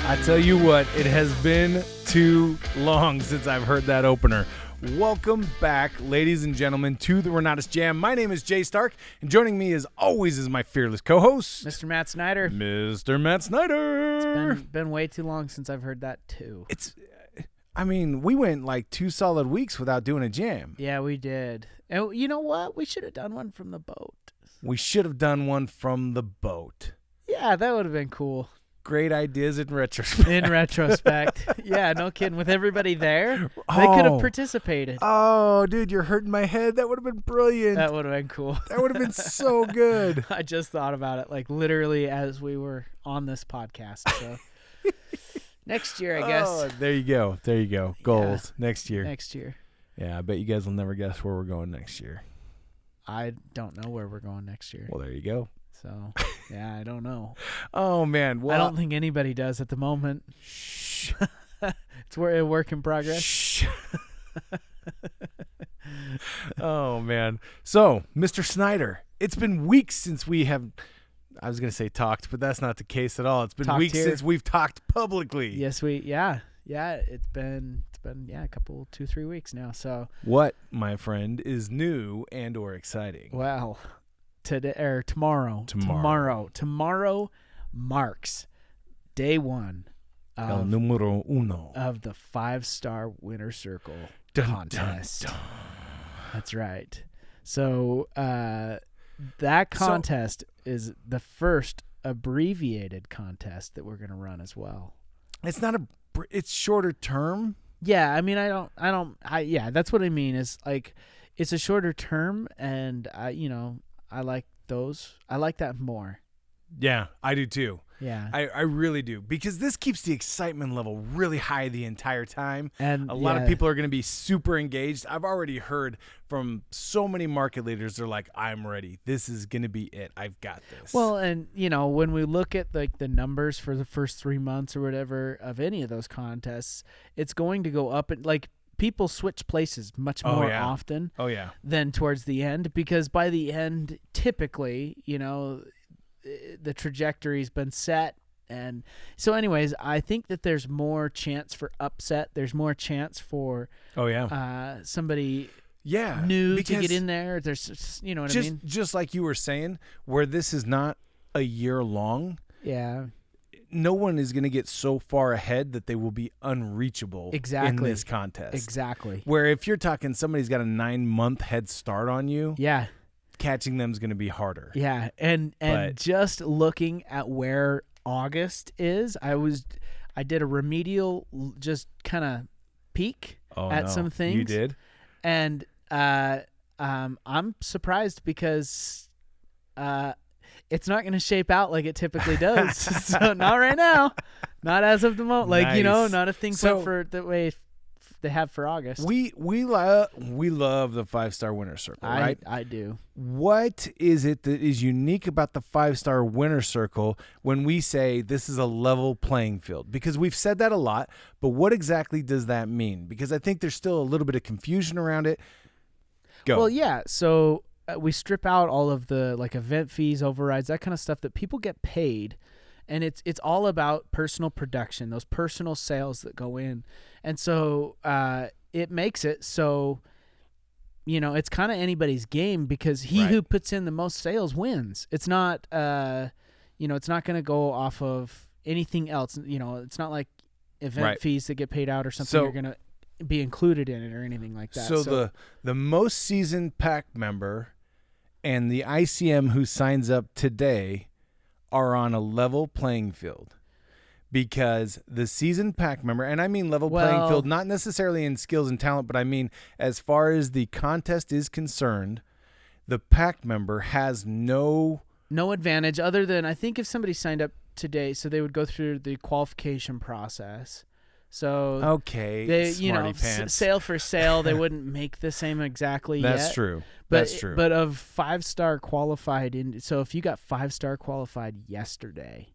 I tell you what, it has been too long since I've heard that opener. Welcome back, ladies and gentlemen, to the Renatus J.A.M. My name is Jay Stark, and joining me as always is my fearless co-host, Mr. Matt Snyder. Mr. Matt Snyder. It's been way too long since I've heard that too. We went like 2 solid weeks without doing a jam. Yeah, we did. And you know what? We should have done one from the boat. We should have done one from the boat. Yeah, that would have been cool. Great ideas in retrospect. In retrospect. Yeah, no kidding. With everybody there, they could have participated. Oh, dude, you're hurting my head. That would have been brilliant. That would have been cool. That would have been so good. I just thought about it, like literally as we were on this podcast. So next year, I guess. Oh, there you go. There you go. Goals next year. Next year. Yeah, I bet you guys will never guess where we're going next year. I don't know where we're going next year. Well, there you go. So, yeah, I don't know. Oh, man. Well, I don't think anybody does at the moment. Shh. It's a work in progress. Shh. Oh, man. So, Mr. Snyder, it's been weeks since we have, I was going to say talked, but that's not the case at all. It's been weeks since we've talked publicly. Yes, yeah, it's been a couple 2-3 weeks now. So what, my friend, is new and or exciting? Well, today or tomorrow marks day one El número uno of the 5-star winner circle contest. Dun, dun. That's right. So that contest is the first abbreviated contest that we're going to run as well. It's not it's shorter term. Yeah, I mean, yeah, that's what I mean is like it's a shorter term, and I like those. I like that more. Yeah, I do too. Yeah. I really do, because this keeps the excitement level really high the entire time. And a lot of people are going to be super engaged. I've already heard from so many market leaders. They're like, I'm ready. This is going to be it. I've got this. Well, and when we look at like the numbers for the first 3 months or whatever of any of those contests, it's going to go up, and like people switch places much more often than towards the end, because by the end, typically, the trajectory's been set. And so anyways, I think that there's more chance for upset. There's more chance for somebody new to get in there. There's I mean? Just like you were saying, where this is not a year long. Yeah. No one is going to get so far ahead that they will be unreachable in this contest. Exactly. Where if you're talking somebody's got a 9-month head start on you. Yeah. Catching them is going to be harder. Yeah, and just looking at where August is, I did a remedial just kind of peek at some things. You did? And I'm surprised because it's not going to shape out like it typically does. So not right now. Not as of the moment. Like, nice. Not if things went for the way they have for August. We love the 5-star winner circle, right? I do. What is it that is unique about the 5-star winner circle when we say this is a level playing field? Because we've said that a lot, but what exactly does that mean? Because I think there's still a little bit of confusion around it. Go. Well, yeah. So we strip out all of the like event fees, overrides, that kind of stuff that people get paid. And it's all about personal production, those personal sales that go in. And so it makes it so, it's kind of anybody's game, because he who puts in the most sales wins. It's not, it's not going to go off of anything else. It's not like event fees that get paid out or something you're going to be included in it or anything like that. So the most seasoned pack member and the ICM who signs up today are on a level playing field, because the seasoned pack member, and I mean level playing field, not necessarily in skills and talent, but I mean as far as the contest is concerned, the pack member has no advantage other than, I think if somebody signed up today, so they would go through the qualification process. So they, sale for sale, they wouldn't make the same exactly That's yet. True. But, That's true. But of 5-star qualified, so if you got 5-star qualified yesterday,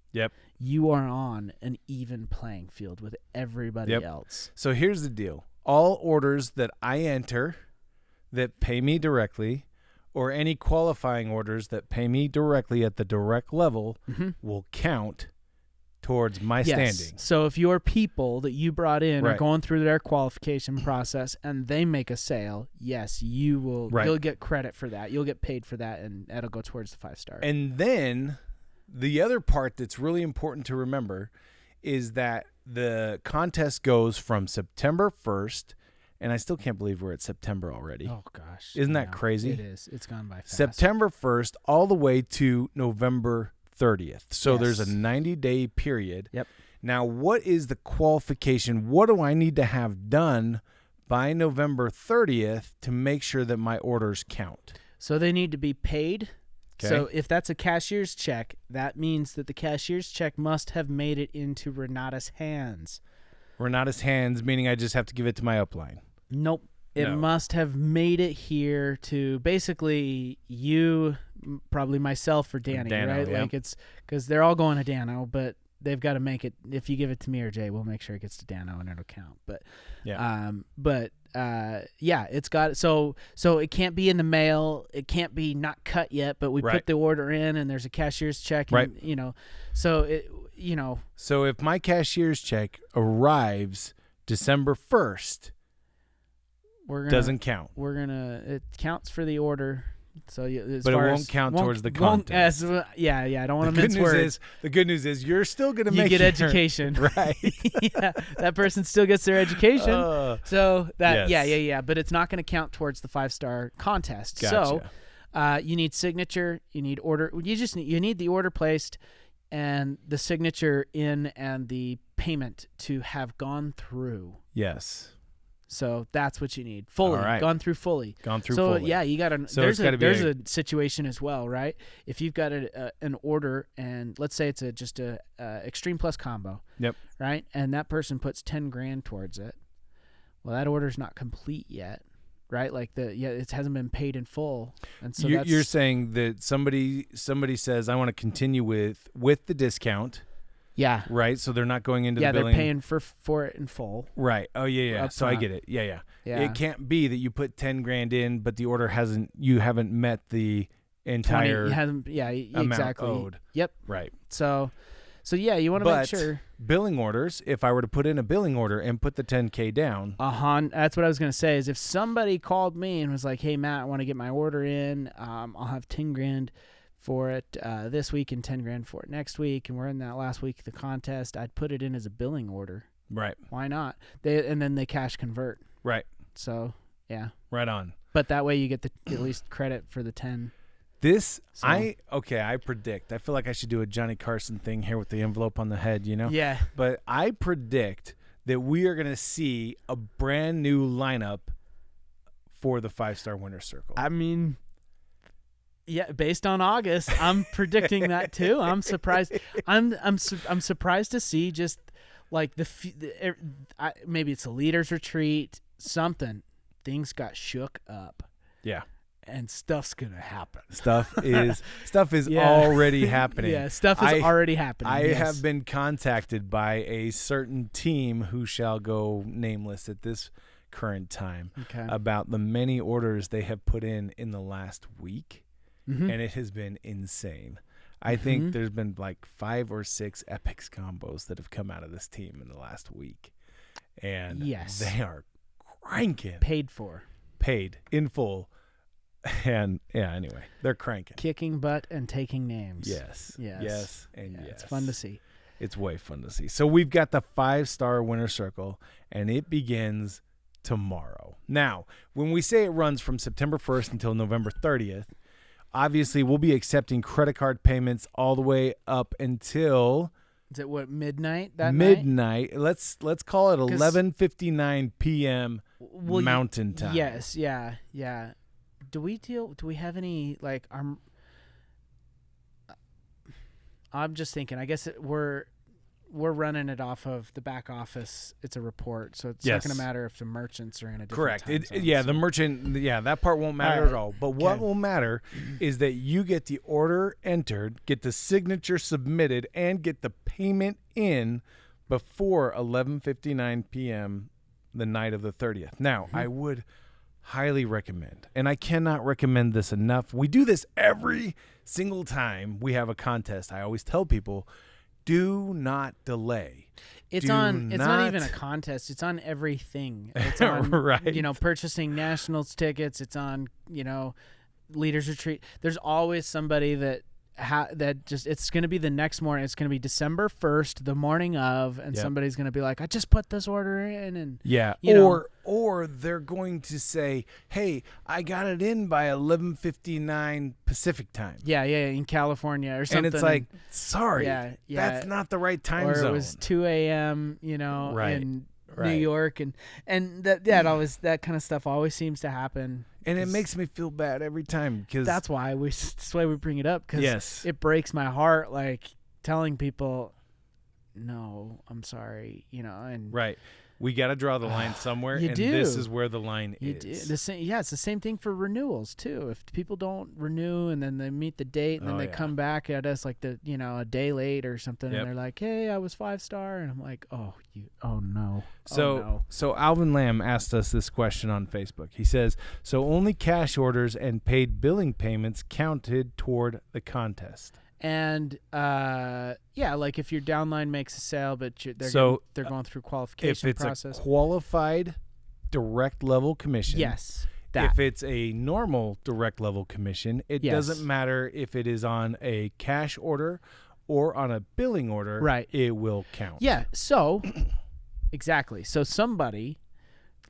you are on an even playing field with everybody else. So here's the deal. All orders that I enter that pay me directly, or any qualifying orders that pay me directly at the direct level, will count towards my Yes. standing. So if your people that you brought in are Right. going through their qualification process and they make a sale, yes, you will. Right. You'll get credit for that. You'll get paid for that, and that'll go towards the 5-star. And then the other part that's really important to remember is that the contest goes from September 1st, and I still can't believe we're at September already. Oh gosh, Isn't I that know. crazy? It is. It's gone by fast. September 1st all the way to November 30th. So Yes. there's a 90-day period. Yep. Now, what is the qualification? What do I need to have done by November 30th to make sure that my orders count? So they need to be paid. Okay. So if that's a cashier's check, that means that the cashier's check must have made it into Renatus' hands. Renatus hands, meaning I just have to give it to my upline. Nope. It No. must have made it here to basically you, probably myself or Danny, Dano, right? yeah. Like it's because they're all going to Dano, but they've got to make it. If you give it to me or Jay, we'll make sure it gets to Dano and it'll count. But yeah, it's got so it can't be in the mail. It can't be not cut yet, but we Right. put the order in and there's a cashier's check, and, Right. So it So if my cashier's check arrives December 1st, we're gonna doesn't count. it counts for the order. So But it won't count towards the contest. I don't want The to good mince news words. the good news is you're still going to You make get your- education. Right. Yeah, that person still gets their education. So that yes. but it's not going to count towards the 5-star contest. Gotcha. So you need signature, you need order, you need the order placed and the signature in and the payment to have gone through. Yes. So that's what you need. Fully. All right. Gone through fully. Gone through So fully. yeah, you got to. So There's it's gotta be there's a situation as well, right? If you've got an order and let's say it's just a Extreme Plus combo, Yep. right? And that person puts $10,000 towards it. Well, that order's not complete yet, right? Like it hasn't been paid in full, and so You're saying that somebody says I want to continue with the discount, yeah, right? So they're not going into yeah, the they're billing. paying for it in full. Right. Oh yeah. Up So I front. get it. Yeah. Yeah. It can't be that you put $10,000 in, but the order you haven't met the 20 entire hasn't, yeah, amount exactly. owed. Yep. Right. So yeah, you want to make sure. Billing orders, if I were to put in a billing order and put the $10,000 down. That's what I was gonna say. Is if somebody called me and was like, "Hey Matt, I want to get my order in. I'll have $10,000 for it this week and $10,000 for it next week, and we're in that last week of the contest," I'd put it in as a billing order. Right. Why not? And then they cash convert. Right. So yeah, Right on. but that way you get at least credit for the 10. This So- I predict. I feel like I should do a Johnny Carson thing here with the envelope on the head, you know? Yeah. But I predict that we are going to see a brand new lineup for the 5-star winner circle. I mean, yeah, based on August, I'm predicting that too. I'm surprised. I'm surprised to see just like maybe it's a leaders retreat, something. Things got shook up. Yeah. And stuff's gonna happen. Stuff is Yeah. already happening. Yeah, stuff is already happening. I yes. have been contacted by a certain team who shall go nameless at this current time Okay. about the many orders they have put in the last week, Mhm. and it has been insane. I think there's been like 5 or 6 Epics combos that have come out of this team in the last week, and Yes. they are cranking, paid in full. And yeah, anyway, they're cranking. kicking butt and taking names. Yes. Yes. Yes. And Yeah, yes. it's fun to see. It's way fun to see. So we've got the 5-star winner circle, and it begins tomorrow. Now, when we say it runs from September 1st until November 30th, obviously we'll be accepting credit card payments all the way up until Is it what, midnight that night? midnight. Let's call it 11:59 p.m. Well, Mountain Time. Yes, yeah. Do we have any like I'm just thinking, I guess we're running it off of the back office. It's a report, so it's not Yes. going to matter if the merchants are in a different Correct. time zone, Yeah, so- the merchant, that part won't matter All right. at all. But what Okay. will matter is that you get the order entered, get the signature submitted, and get the payment in before 11:59 p.m. the night of the 30th. Now, I would highly recommend, and I cannot recommend this enough. We do this every single time we have a contest. I always tell people, do not delay. It's Do It's not even a not- contest. It's on everything. It's on Right. purchasing nationals tickets. It's on leaders retreat. There's always somebody that it's going to be the next morning. It's going to be December 1st, the morning of, and Yep. somebody's going to be like, I just put this order in, and Yeah, you know. or they're going to say, "Hey, I got it in by 11:59 Pacific time." Yeah, in California or something. And it's like, sorry, Yeah. that's not the right time or zone. it was 2 a.m. Right, in New right. York, and that kind of stuff always seems to happen. And it 'cause makes me feel bad every time because that's why we bring it up, because Yes. it breaks my heart, like telling people, no, I'm sorry, and right, we got to draw the line somewhere, You and do. this is where the line you is. do it's the same thing for renewals too. If people don't renew and then they meet the date and then Oh, they yeah. come back at us like a day late or something, Yep. and they're like, hey, I was 5-star, and I'm like, oh no. So Alvin Lamb asked us this question on Facebook. He says, "So only cash orders and paid billing payments counted toward the contest." And like if your downline makes a sale, but they're going through If qualification it's process. a qualified direct level commission, Yes, that. If it's a normal direct level commission, it Yes. doesn't matter if it is on a cash order or on a billing order. Right. It will count. Yeah. So exactly. So somebody,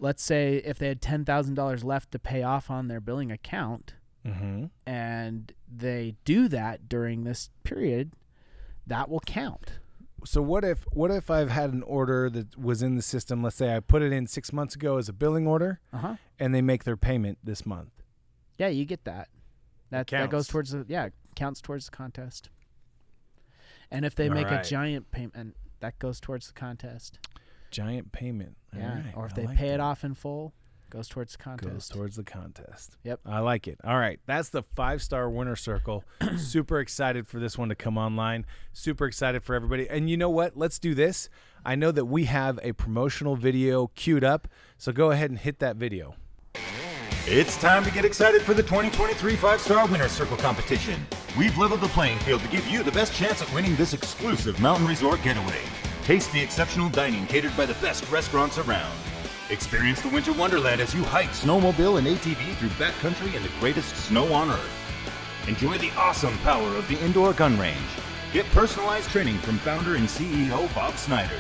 let's say if they had $10,000 left to pay off on their billing account, Mm-hmm. and they do that during this period, that will count. So what if I've had an order that was in the system? Let's say I put it in 6 months ago as a billing order, and they make their payment this month. Yeah, you get that. That goes counts. towards counts towards the contest. And if they All make right. a giant payment, that goes towards the contest. Giant payment. All Yeah. right, Or if I they like pay that. it off in full, goes towards the contest. Goes towards the contest. Yep. I like it. All right. That's the 5-star winner circle. Super excited for this one to come online. Super excited for everybody. And you know what? Let's do this. I know that we have a promotional video queued up, so go ahead and hit that video. It's time to get excited for the 2023 5-Star Winner's Circle competition. We've leveled the playing field to give you the best chance at winning this exclusive mountain resort getaway. Taste the exceptional dining catered by the best restaurants around. Experience the winter wonderland as you hike, snowmobile, and ATV through backcountry in the greatest snow on earth. Enjoy the awesome power of the indoor gun range. Get personalized training from founder and CEO Bob Snyder.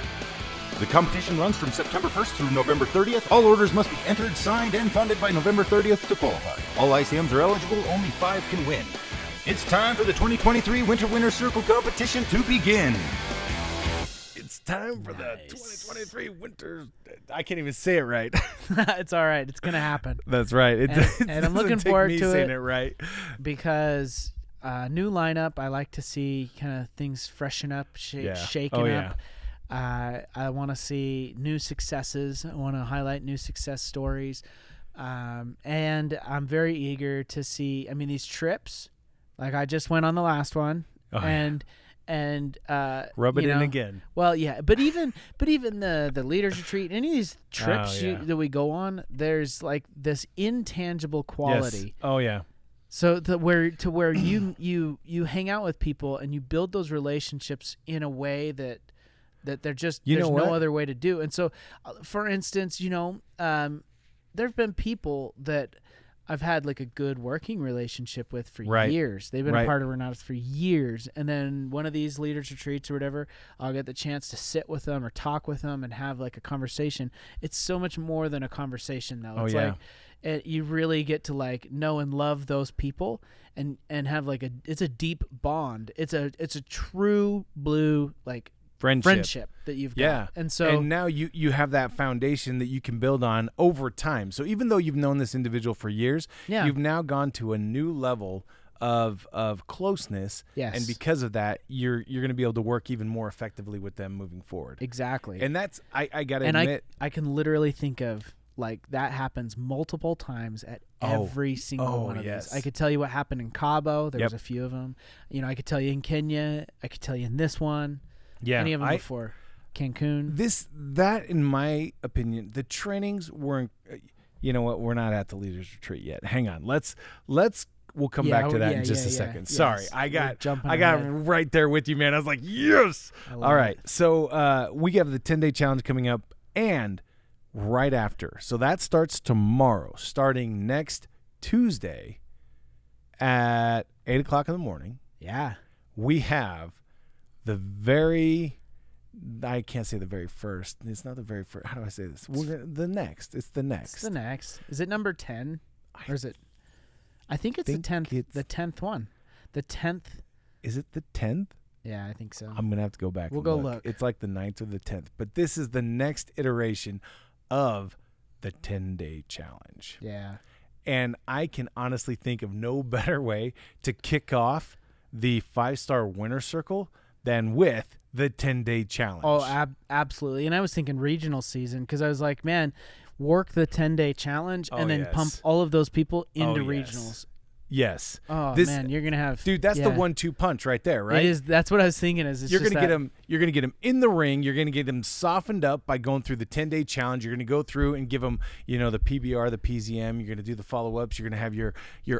The competition runs from September 1st through November 30th. All orders must be entered, signed, and funded by November 30th to qualify. All ICMs are eligible, only 5 can win. It's time for the 2023 Winter Winner's Circle competition to begin. It's time for the 2023 winter. I can't even say it right. It's all right. It's gonna happen That's right. It And I'm doesn't looking take forward me to saying it. it right. because new lineup. I like to see kind of things freshen up, shaken Oh, up. I want to see new successes. I want to highlight new success stories. And I'm very eager to see, these trips, like I just went on the last one, Oh, yeah. and Rub it you in know, again. Well, yeah, but even the leaders retreat, any of these trips yeah. that we go on, there's like this intangible quality. Yes. Oh, yeah. So where you hang out with people and you build those relationships in a way that they're just You there's know no what? other way to do. And so, for instance, there've been people that I've had like a good working relationship with for Right. years. They've been Right. a part of Renatus for years. And then one of these leaders retreats or whatever, I'll get the chance to sit with them or talk with them and have like a conversation. It's so much more than a conversation though. Oh, It's yeah. like you really get to like know and love those people and have like it's a deep bond. It's a true blue like friendship that you've got. Yeah. And so now you have that foundation that you can build on over time. So even though you've known this individual for years, Yeah. you've now gone to a new level of closeness. Yes. And because of that, you're going to be able to work even more effectively with them moving forward. exactly. And that's I got to And admit. I can literally think of like that happens multiple times at every single one of yes. these. I could tell you what happened in Cabo. There Yep. was a few of them. I could tell you in Kenya. I could tell you in this one. Yeah. Any of them before Cancun. That in my opinion, the trainings weren't. You know what? We're not at the leaders retreat yet. Hang on. Let's we'll come back to that in just a second. Yes. Sorry, I got right there with you, man. I was like, yes. All right, so we have the 10-day challenge coming up, and right after, so that starts tomorrow, starting next Tuesday at 8:00 in the morning. Yeah, we have the very. I can't say the very first. It's not the very first. How do I say this? The next. It's the next. It's the next. Is it number 10? Or is it? I think it's the 10th. The 10th one. The 10th. Is it the 10th? Yeah, I think so. I'm going to have to go back. We'll go look. It's like the 9th or the 10th. But this is the next iteration of the 10-day challenge. Yeah. And I can honestly think of no better way to kick off the 5-star winner circle than with the 10-day challenge. Oh, absolutely. And I was thinking regional season because I was like, man, work the 10-day challenge and then pump all of those people into regionals. Yes. Oh, man, you're gonna have that's the 1-2 punch right there, right? It is. That's what I was thinking. You're gonna get them. You're gonna get them in the ring. You're gonna get them softened up by going through the 10-day challenge. You're gonna go through and give them, the PBR, the PZM. You're gonna do the follow-ups. You're gonna have your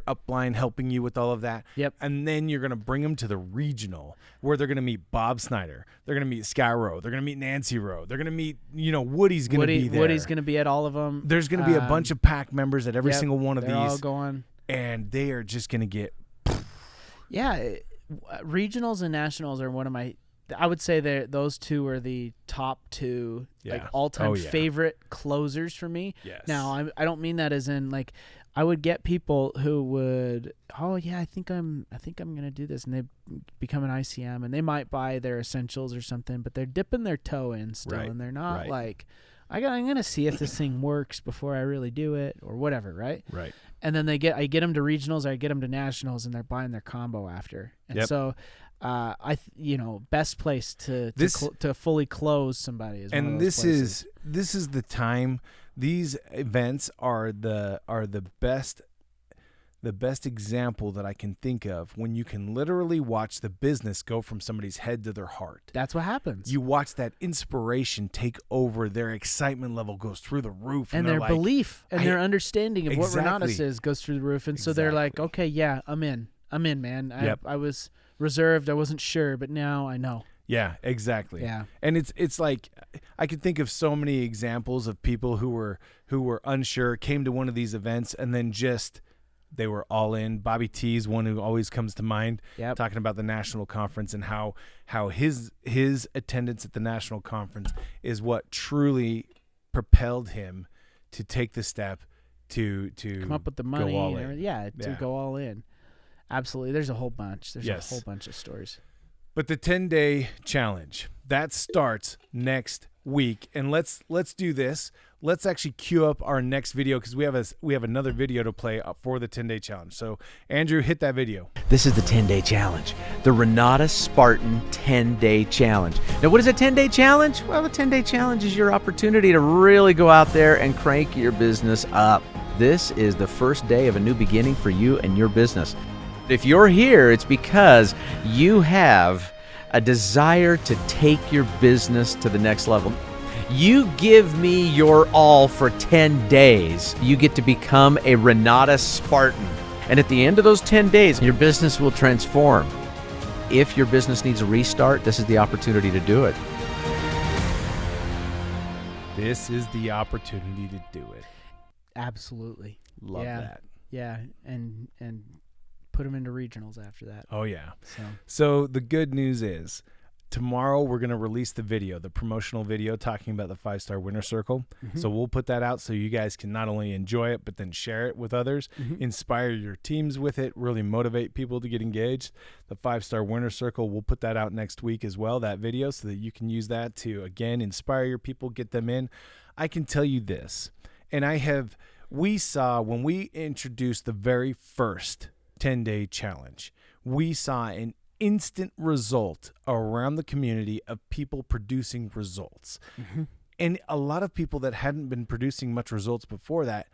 upline helping you with all of that. Yep. And then you're gonna bring them to the regional where they're gonna meet Bob Snyder. They're gonna meet Sky Rowe. They're gonna meet Nancy Rowe. They're gonna meet Woody's gonna be there. Woody's gonna be at all of them. There's gonna be a bunch of pack members at every single one of they're these. All going. And they are just gonna get. Yeah, regionals and nationals are one of my. I would say those two are the top two, all-time favorite closers for me. Yes. Now, I don't mean that as in like I would get people who would, I think I'm gonna do this, and they become an ICM, and they might buy their essentials or something, but they're dipping their toe in still, and they're not like, I'm gonna see if this thing works before I really do it or whatever, right? Right. And then I get them to regionals, or I get them to nationals, and they're buying their combo after. And so, best place to fully close somebody is. And one of those places. this is the time. These events are the best example that I can think of when you can literally watch the business go from somebody's head to their heart. That's what happens. You watch that inspiration take over. Their excitement level goes through the roof. And their belief and their understanding of what Renatus is goes through the roof. And so they're like, okay, yeah, I'm in, man. I was reserved. I wasn't sure, but now I know. Yeah, exactly. Yeah. And it's like I can think of so many examples of people who were unsure, came to one of these events, and then just they were all in. Bobby T is one who always comes to mind, talking about the national conference and how his attendance at the national conference is what truly propelled him to take the step to come up with the money. Go all in. To go all in. Absolutely. There's a whole bunch. There's a whole bunch of stories. But the 10-day challenge, that starts next week. And let's do this. Let's actually queue up our next video because we have another video to play for the 10-day challenge. So, Andrew, hit that video. This is the 10-day challenge, the Renatus Spartan 10-day challenge. Now, what is a 10-day challenge? Well, the 10-day challenge is your opportunity to really go out there and crank your business up. This is the first day of a new beginning for you and your business. If you're here, it's because you have a desire to take your business to the next level. You give me your all for 10 days. You get to become a Renatus Spartan. And at the end of those 10 days, your business will transform. If your business needs a restart, this is the opportunity to do it. This is the opportunity to do it. Absolutely. Love that. Yeah, and put them into regionals after that. Oh, yeah. So the good news is tomorrow we're going to release the video, the promotional video talking about the 5-star winner circle. Mm-hmm. So we'll put that out so you guys can not only enjoy it, but then share it with others, inspire your teams with it, really motivate people to get engaged. The 5-star winner circle, we'll put that out next week as well, that video, so that you can use that to, again, inspire your people, get them in. I can tell you this, and we saw when we introduced the very first 10-day challenge, we saw an instant result around the community of people producing results. And a lot of people that hadn't been producing much results before that,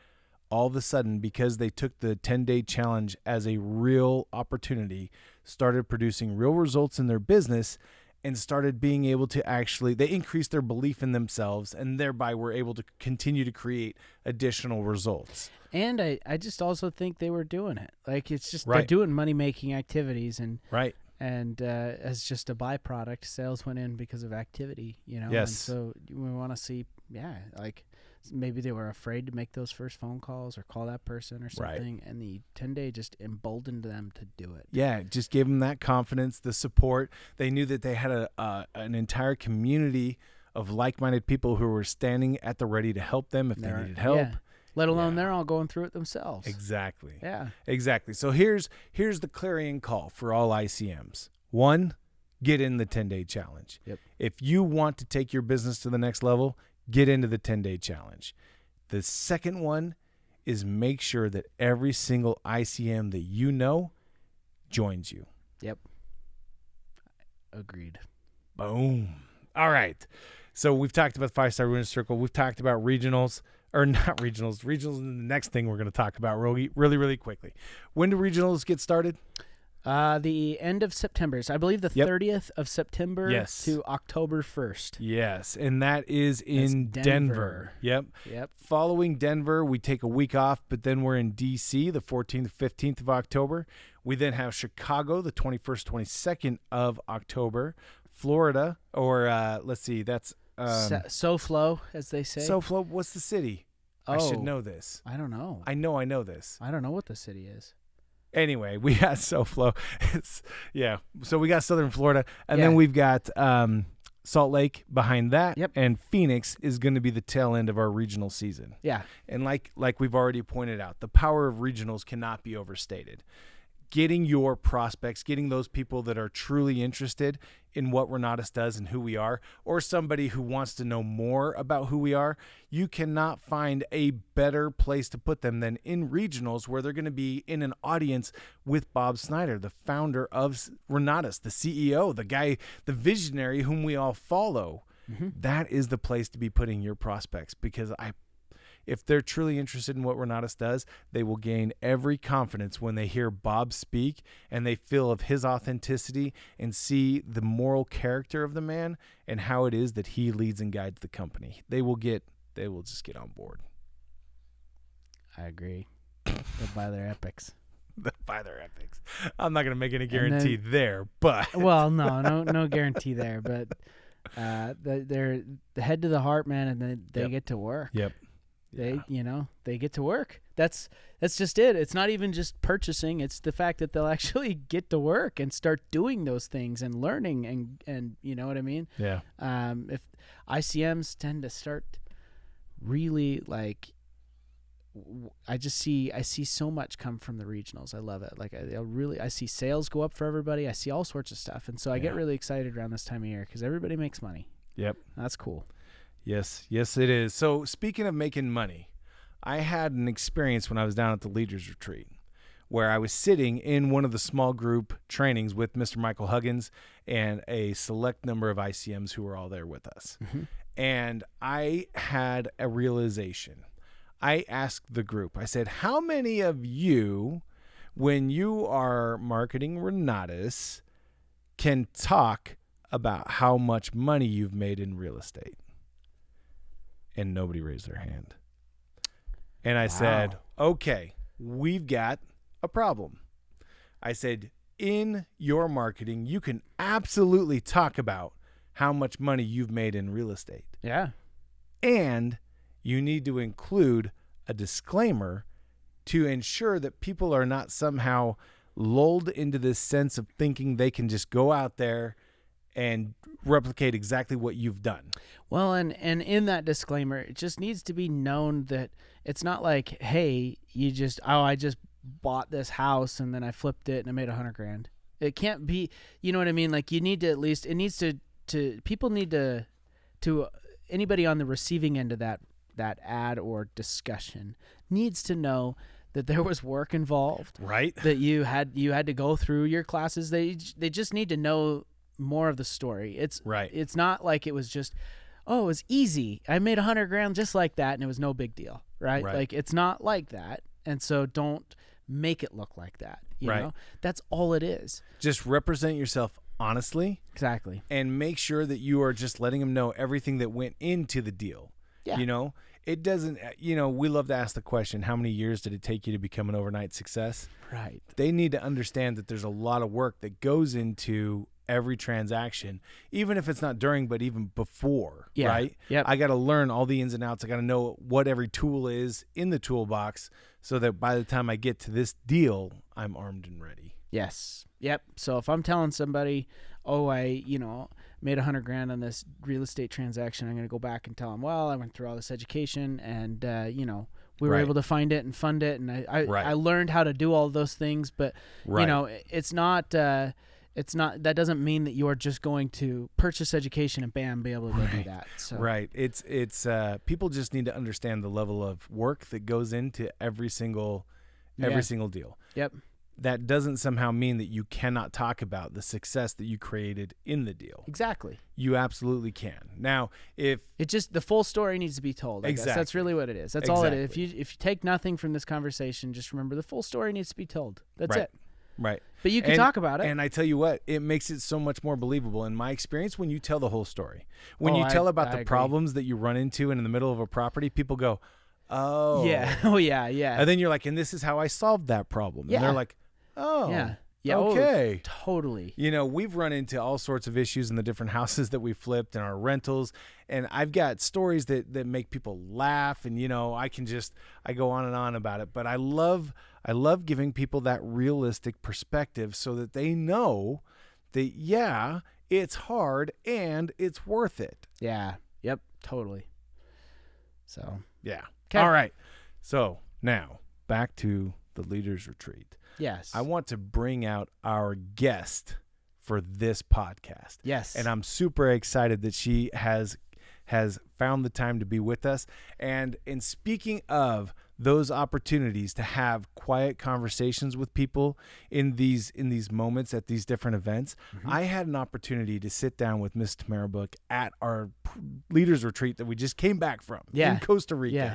all of a sudden, because they took the 10-day challenge as a real opportunity, started producing real results in their business. and started being able to they increased their belief in themselves, and thereby were able to continue to create additional results. And I just also think they were doing it. Like, it's just they're Right. doing money-making activities, and Right. as just a byproduct, sales went in because of activity, you know? Yes. And so we want to see, like maybe they were afraid to make those first phone calls or call that person or something, and the 10-day just emboldened them to do it. Yeah, it just gave them that confidence, the support. They knew that they had an entire community of like-minded people who were standing at the ready to help them if they needed help. Yeah. Let alone Yeah. they're all going through it themselves. Exactly. Yeah. Exactly. So here's the clarion call for all ICMs. 1, get in the 10-day challenge. Yep. If you want to take your business to the next level, get into the 10-day challenge. The second one is make sure that every single ICM that you know joins you. Yep. Agreed. Boom. All right. So we've talked about 5-star winner circle. We've talked about regionals. Or not regionals. Regionals is the next thing we're going to talk about really quickly. When do regionals get started? The end of September. So I believe the 30th of September Yes. to October 1st. Yes, and that is in Denver. Yep. Following Denver, we take a week off, but then we're in D.C. the 14th, 15th of October. We then have Chicago the 21st, 22nd of October. Florida, or let's see, that's SoFlo, as they say. SoFlo. What's the city? I should Oh. know this. I don't know. I know this. I don't know what the city is. Anyway, we got SoFlo. So we got Southern Florida, and then Yeah. we've got Salt Lake behind that. Yep. And Phoenix is going to be the tail end of our regional season. Yeah. And like we've already pointed out, the power of regionals cannot be overstated. Getting your prospects, getting those people that are truly interested in what Renatus does and who we are, or somebody who wants to know more about who we are, you cannot find a better place to put them than in regionals, where they're going to be in an audience with Bob Snyder, the founder of Renatus, the CEO, the guy, the visionary whom we all follow. Mm-hmm. That is the place to be putting your prospects, because if they're truly interested in what Renatus does, they will gain every confidence when they hear Bob speak and they feel of his authenticity and see the moral character of the man and how it is that he leads and guides the company. They will just get on board. I agree. They'll buy their epics. By their epics. I'm not going to make any guarantee there, but Well, no guarantee there, but they're the head to the heart, man, and then they get to work. Yep. They get to work. That's just it. It's not even just purchasing. It's the fact that they'll actually get to work and start doing those things and learning and you know what I mean? Yeah. If ICMs tend to start really I see so much come from the regionals. I love it. Like I see sales go up for everybody. I see all sorts of stuff. And so I get really excited around this time of year because everybody makes money. Yep. That's cool. Yes, it is. So speaking of making money, I had an experience when I was down at the Leaders Retreat where I was sitting in one of the small group trainings with Mr. Michael Huggins and a select number of ICMs who were all there with us. Mm-hmm. And I had a realization. I asked the group, I said, how many of you, when you are marketing Renatus, can talk about how much money you've made in real estate? And nobody raised their hand. And I said, okay, we've got a problem. I said, in your marketing, you can absolutely talk about how much money you've made in real estate. Yeah. And you need to include a disclaimer to ensure that people are not somehow lulled into this sense of thinking they can just go out there and replicate exactly what you've done. Well, and in that disclaimer, it just needs to be known that it's not like, hey, I just bought this house and then I flipped it and I made $100,000. It can't be, you know what I mean? Like you need to at least, it needs to people need to anybody on the receiving end of that ad or discussion needs to know that there was work involved, right? That you had to go through your classes. They just need to know more of the story. It's right. It's not like it was just, it was easy. I made $100,000 just like that, and it was no big deal, right? Like it's not like that, and so don't make it look like that. You know, that's all it is. Just represent yourself honestly. Exactly. And make sure that you are just letting them know everything that went into the deal. Yeah. You know, it doesn't, we love to ask the question, how many years did it take you to become an overnight success? Right. They need to understand that there's a lot of work that goes into every transaction, even if it's not during, but even before, right? Yep. I got to learn all the ins and outs. I got to know what every tool is in the toolbox so that by the time I get to this deal, I'm armed and ready. Yes. Yep. So if I'm telling somebody, oh, I, made $100,000 on this real estate transaction, I'm going to go back and tell them, well, I went through all this education and, we were able to find it and fund it. And I learned how to do all those things, but it's not, that doesn't mean that you are just going to purchase education and bam, be able to go do that. So. Right. It's people just need to understand the level of work that goes into every single deal. Yep. That doesn't somehow mean that you cannot talk about the success that you created in the deal. Exactly. You absolutely can. Now, if the full story needs to be told. I guess that's really what it is. That's all it is. If you take nothing from this conversation, just remember the full story needs to be told. That's it. Right. But you can talk about it. And I tell you what, it makes it so much more believable in my experience when you tell the whole story. When you tell about the problems that you run into in the middle of a property, people go, oh. Yeah. Oh, yeah, yeah. And then you're like, and this is how I solved that problem. Yeah. And they're like, oh. Yeah. Okay. Oh, totally. We've run into all sorts of issues in the different houses that we flipped and our rentals. And I've got stories that make people laugh. And, I go on and on about it. But I love giving people that realistic perspective so that they know that, yeah, it's hard and it's worth it. Yeah. Yep. Totally. So, yeah. Okay. All right. So now back to the Leaders Retreat. Yes. I want to bring out our guest for this podcast. Yes. And I'm super excited that she has found the time to be with us. And in speaking of those opportunities to have quiet conversations with people in these moments at these different events, I had an opportunity to sit down with Miss Tamara Book at our Leaders Retreat that we just came back from in Costa Rica. Yeah.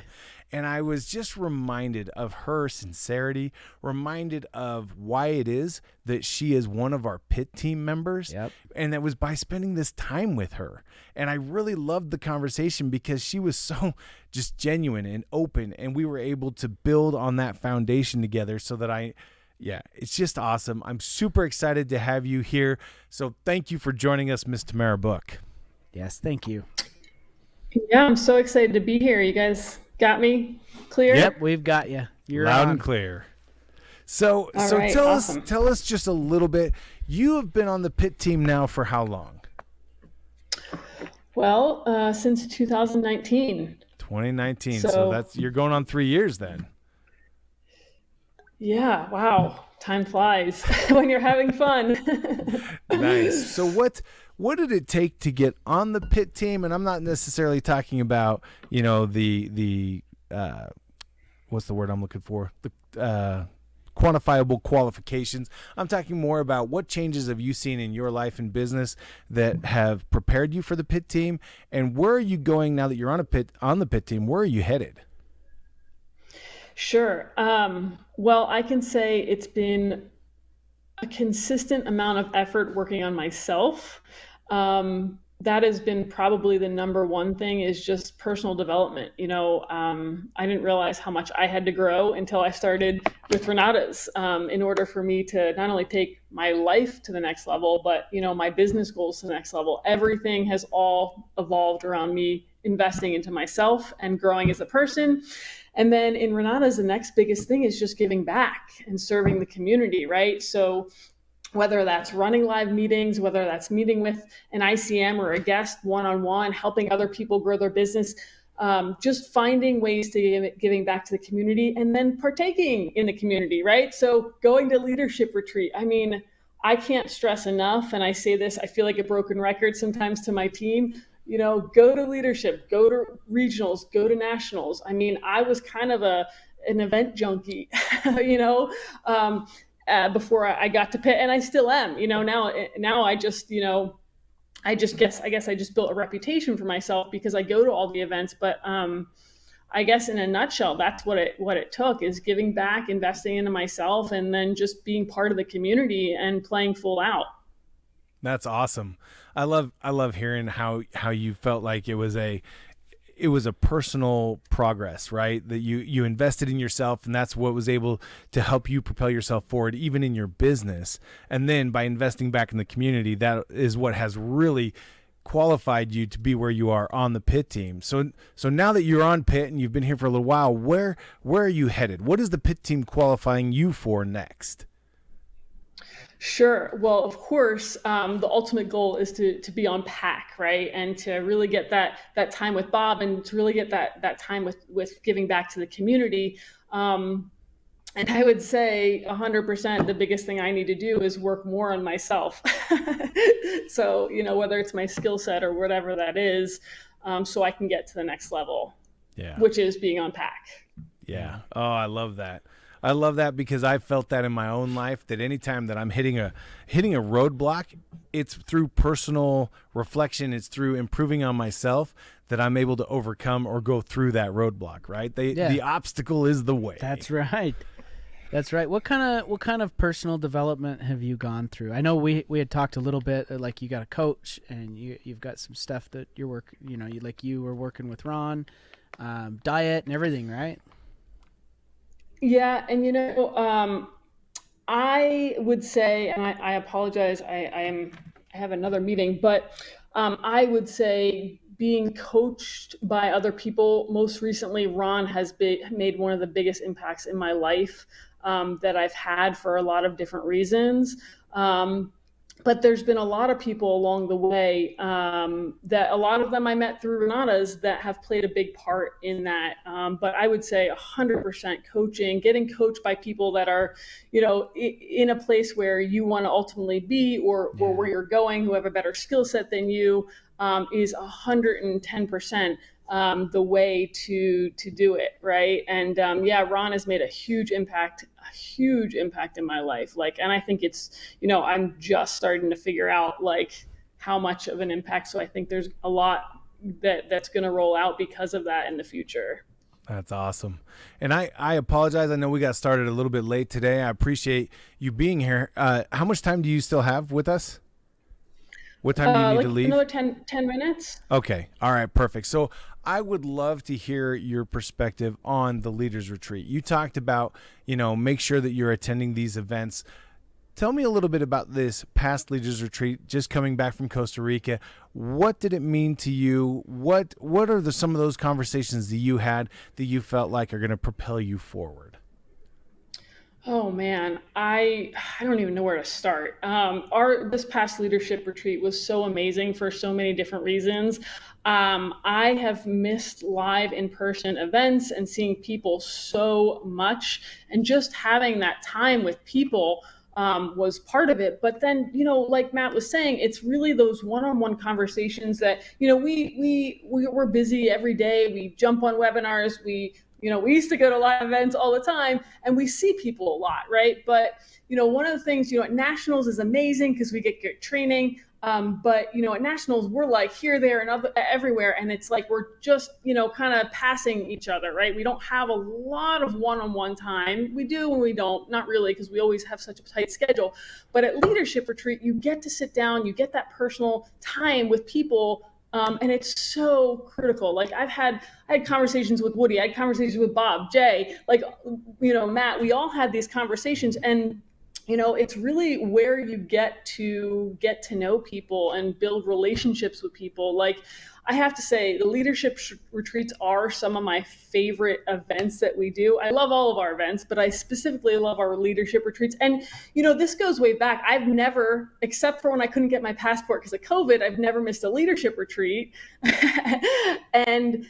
And I was just reminded of her sincerity, reminded of why it is that she is one of our pit team members. Yep. And that was by spending this time with her. And I really loved the conversation because she was so just genuine and open. And we were able to build on that foundation together so that it's just awesome. I'm super excited to have you here. So thank you for joining us, Miss Tamara Book. Yes, thank you. Yeah, I'm so excited to be here. You guys got me clear? Yep, we've got you. You're loud on. and clear. So right, tell awesome. us just a little bit. You have been on the pit team now for how long? Well, since 2019. 2019. So you're going on 3 years then. Yeah. Wow. Time flies when you're having fun. Nice. So what did it take to get on the pit team? And I'm not necessarily talking about, the what's the word I'm looking for? The quantifiable qualifications. I'm talking more about what changes have you seen in your life and business that have prepared you for the pit team, and where are you going now that you're on the pit team? Where are you headed? Sure. Well, I can say it's been a consistent amount of effort working on myself. That has been probably the number one thing, is just personal development. I didn't realize how much I had to grow until I started with Renatus, in order for me to not only take my life to the next level, but, my business goals to the next level. Everything has all evolved around me investing into myself and growing as a person. And then in Renatus, the next biggest thing is just giving back and serving the community, right? So whether that's running live meetings, whether that's meeting with an ICM or a guest one-on-one, helping other people grow their business, just finding ways to giving back to the community and then partaking in the community, right? So going to leadership retreat. I mean, I can't stress enough, and I say this, I feel like a broken record sometimes to my team, go to leadership, go to regionals, go to nationals. I mean, I was kind of an event junkie, before I got to pit, and I still am, now I just, I guess I just built a reputation for myself because I go to all the events, but I guess in a nutshell, that's what it took, is giving back, investing into myself, and then just being part of the community and playing full out. That's awesome. I love hearing how you felt like it was a personal progress, right? That you invested in yourself, and that's what was able to help you propel yourself forward, even in your business. And then by investing back in the community, that is what has really qualified you to be where you are on the pit team. So now that you're on pit and you've been here for a little while, where are you headed? What is the pit team qualifying you for next? Sure. Well, of course, the ultimate goal is to be on pack, right? And to really get that time with Bob, and to really get that time with giving back to the community. And I would say 100% the biggest thing I need to do is work more on myself. So, whether it's my skill set or whatever that is, so I can get to the next level, Yeah. which is being on pack. Yeah. Oh, I love that. I love that because I felt that in my own life, that anytime that I'm hitting a roadblock, it's through personal reflection, it's through improving on myself that I'm able to overcome or go through that roadblock, right? The obstacle is the way. That's right. That's right. What kind of personal development have you gone through? I know we had talked a little bit, like you got a coach and you've got some stuff that you're you were working with Ron, diet and everything, right? Yeah, and I would say, and I apologize, I have another meeting, but I would say being coached by other people. Most recently, Ron has made one of the biggest impacts in my life that I've had for a lot of different reasons. But there's been a lot of people along the way that a lot of them I met through Renatus that have played a big part in that. But I would say 100% coaching, getting coached by people that are, in a place where you want to ultimately be, or where you're going, who have a better skill set than you, is 110% the way to do it, right? And Ron has made a huge impact in my life. And I think it's, I'm just starting to figure out how much of an impact. So I think there's a lot that's going to roll out because of that in the future. That's awesome. And I apologize. I know we got started a little bit late today. I appreciate you being here. How much time do you still have with us? What time do you need to leave? Another 10 minutes. Okay. All right. Perfect. So I would love to hear your perspective on the Leaders Retreat. You talked about, make sure that you're attending these events. Tell me a little bit about this past Leaders Retreat, just coming back from Costa Rica. What did it mean to you? What are some of those conversations that you had that you felt like are going to propel you forward? Oh man, I don't even know where to start. This past leadership retreat was so amazing for so many different reasons. I have missed live in-person events and seeing people so much, and just having that time with people was part of it. But then, like Matt was saying, it's really those one-on-one conversations that, we're busy every day. We jump on webinars. We used to go to live events all the time, and we see people a lot, right? But, one of the things, at Nationals is amazing because we get good training. But, at Nationals, we're like here, there, and everywhere. And it's like we're just, kind of passing each other, right? We don't have a lot of one-on-one time. We do and we don't, not really, because we always have such a tight schedule. But at Leadership Retreat, you get to sit down, you get that personal time with people. And it's so critical. I had conversations with Woody, I had conversations with Bob, Jay, Matt, we all had these conversations. And, it's really where you get to know people and build relationships with people. I have to say, the leadership retreats are some of my favorite events that we do. I love all of our events, but I specifically love our leadership retreats. And, this goes way back. I've never, except for when I couldn't get my passport because of COVID, I've never missed a leadership retreat. And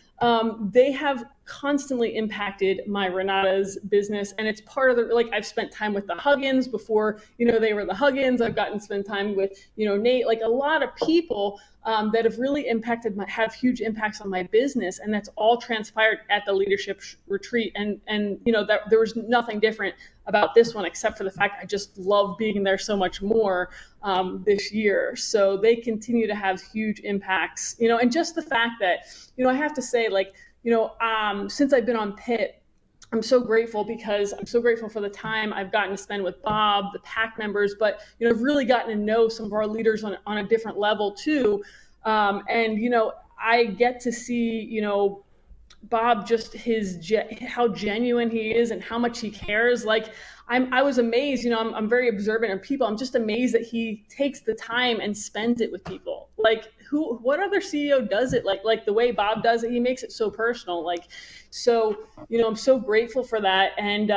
they have constantly impacted my Renatus business. And it's part of I've spent time with the Huggins before, they were the Huggins. I've gotten to spend time with, Nate, a lot of people that have really have huge impacts on my business. And that's all transpired at the leadership retreat. And that there was nothing different about this one, except for the fact I just love being there so much more this year. So they continue to have huge impacts, and just the fact that, I have to say, since I've been on PIT, I'm so grateful because I'm so grateful for the time I've gotten to spend with Bob, the PAC members, but, I've really gotten to know some of our leaders on a different level too. And, I get to see, Bob, just how genuine he is and how much he cares. Like I was amazed, I'm very observant of people. I'm just amazed that he takes the time and spends it with people. Like what other CEO does it like the way Bob does it? He makes it so personal. So, I'm so grateful for that. And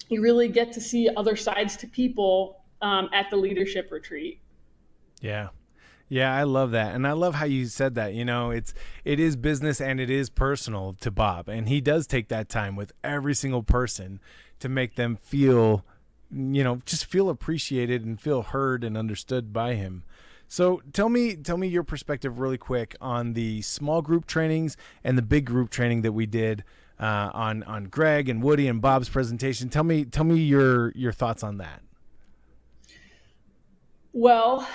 you really get to see other sides to people at the leadership retreat. Yeah. Yeah, I love that. And I love how you said that. It is business and it is personal to Bob. And he does take that time with every single person to make them feel, just feel appreciated and feel heard and understood by him. So tell me your perspective really quick on the small group trainings and the big group training that we did on Greg and Woody and Bob's presentation. Tell me your thoughts on that. Well,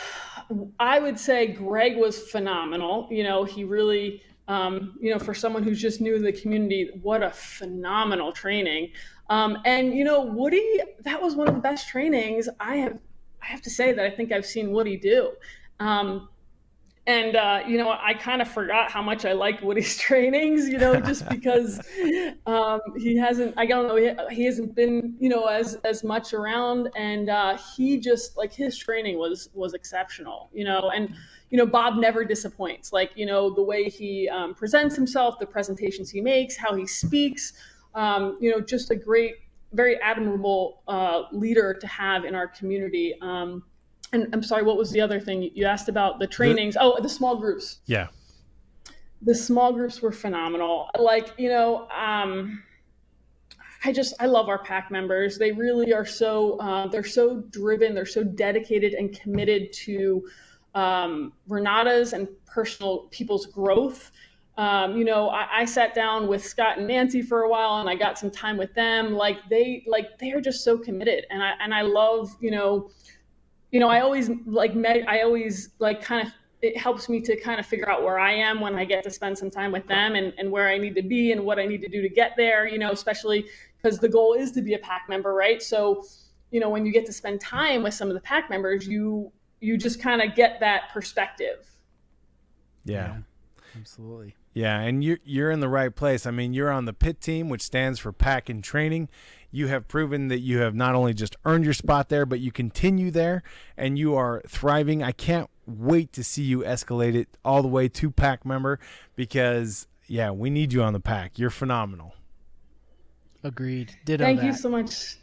I would say Greg was phenomenal. He really, for someone who's just new to the community, what a phenomenal training. And Woody, that was one of the best trainings I have to say that I think I've seen Woody do. I kind of forgot how much I liked Woody's trainings, just because he hasn't been, as much around, and he just his training was exceptional, and Bob never disappoints, the way he presents himself, the presentations he makes, how he speaks, just a great, very admirable leader to have in our community. And I'm sorry, what was the other thing you asked about? The trainings. The small groups. Yeah. The small groups were phenomenal. I love our PAC members. They really are they're so driven. They're so dedicated and committed to Renatus and people's growth. I sat down with Scott and Nancy for a while and I got some time with them. They are just so committed. And I love, I always it helps me to kind of figure out where I am when I get to spend some time with them and where I need to be and what I need to do to get there, especially because the goal is to be a PAC member, right? So, when you get to spend time with some of the PAC members, you just kind of get that perspective. Yeah, absolutely. Yeah, and you're in the right place. I mean, you're on the PIT team, which stands for PAC in Training. You have proven that you have not only just earned your spot there, but you continue there, and you are thriving. I can't wait to see you escalate it all the way to PAC member because, we need you on the PAC. You're phenomenal. Agreed. Ditto Thank that. you so much.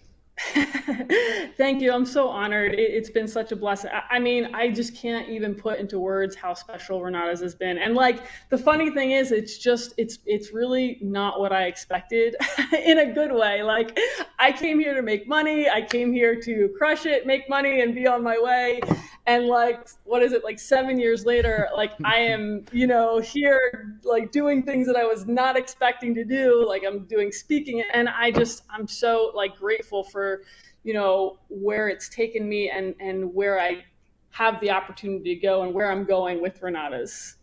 Thank you. I'm so honored. It's been such a blessing. I mean, I just can't even put into words how special Renatus has been. And the funny thing is, it's really not what I expected in a good way. I came here to make money. I came here to crush it, make money, and be on my way. And what is it? 7 years later, I am, here, doing things that I was not expecting to do. I'm doing speaking, and I'm so grateful for, where it's taken me and where I have the opportunity to go and where I'm going with Renatus.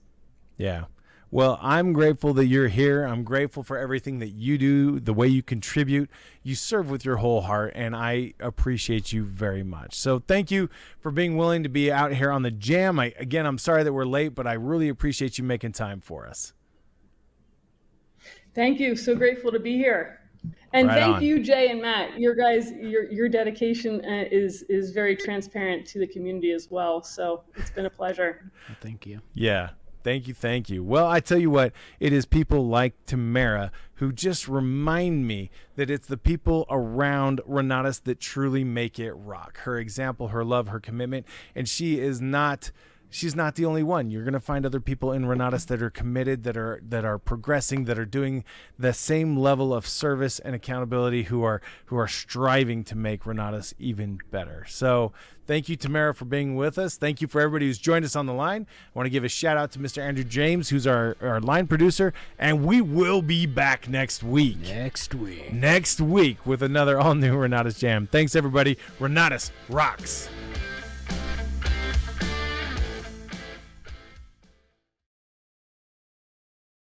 Yeah. Well, I'm grateful that you're here. I'm grateful for everything that you do, the way you contribute. You serve with your whole heart, and I appreciate you very much. So thank you for being willing to be out here on the J.A.M. I'm sorry that we're late, but I really appreciate you making time for us. Thank you. So grateful to be here. And right thank on. you, Jay and Matt. Your dedication is very transparent to the community as well. So it's been a pleasure. Well, thank you. Yeah. Thank you. Well, I tell you what, it is people like Tamara who just remind me that it's the people around Renatus that truly make it rock. Her example, her love, her commitment, and she's not the only one. You're going to find other people in Renatus that are committed, that are progressing, that are doing the same level of service and accountability, who are striving to make Renatus even better. So thank you, Tamara, for being with us. Thank you for everybody who's joined us on the line. I want to give a shout out to Mr. Andrew James, who's our line producer, and we will be back next week with another all new Renatus J.A.M. Thanks, everybody. Renatus rocks.